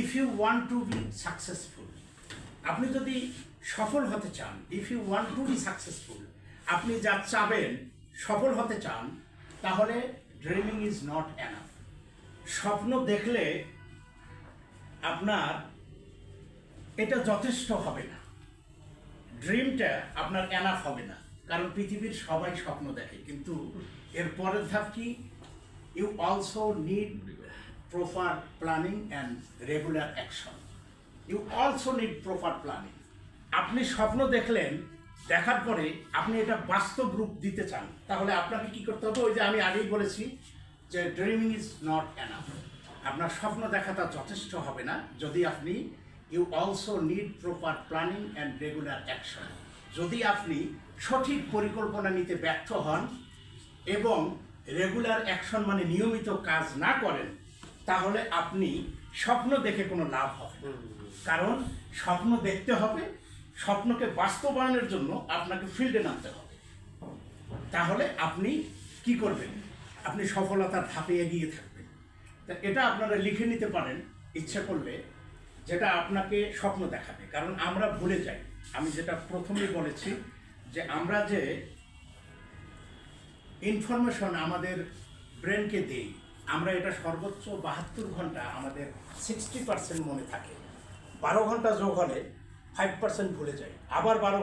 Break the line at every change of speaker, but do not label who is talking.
If you want to be successful, আপনি যদি সফল হতে চান, if you want to be successful, আপনি যা চাবেন, সফল হতে চান, তাহলে ড্রিমিং ইজ নট এনাফ। স্বপ্ন দেখলে আপনার এটা যথেষ্ট হবে না, ড্রিমটা আপনার এনাফ হবে না। কারণ পৃথিবীর সবাই স্বপ্ন দেখে, কিন্তু এর পরের ধাপ কি? You also need proper planning and regular action. You also need proper planning. আপনি স্বপ্ন দেখলেন, দেখার পরে আপনি এটা বাস্তব রূপ দিতে চান, তাহলে আপনাকে কি করতে হবে? ওই যে আমি আগেই বলেছি যে ড্রিমিং ইজ নট এনাফ। আপনার স্বপ্ন দেখাটা যথেষ্ট হবে না যদি আপনি you also need proper planning and regular action. যদি আপনি সঠিক পরিকল্পনা নিতে ব্যর্থ হন এবং রেগুলার অ্যাকশন মানে নিয়মিত কাজ না করেন, তাহলে আপনি স্বপ্ন দেখে কোনো লাভ হবে না। কারণ স্বপ্ন দেখতে হবে, স্বপ্নকে বাস্তবায়নের জন্য আপনাকে ফিল্ডে নামতে হবে। তাহলে আপনি কি করবেন? আপনি সফলতার ধাপে এগিয়ে থাকবেন। তা এটা আপনারা লিখে নিতে পারেন ইচ্ছা করলে, যেটা আপনাকে স্বপ্ন দেখাবে। কারণ আমরা ভুলে যাই, আমি যেটা প্রথমেই বলেছি যে আমরা যে ইনফরমেশন আমাদের ব্রেনকে দেই, আমরা এটা সর্বোচ্চ 72 ঘন্টা আমাদের 60% মনে থাকে। 12 ঘন্টা যোগ হলে 5% ভুলে যাই, আবার 12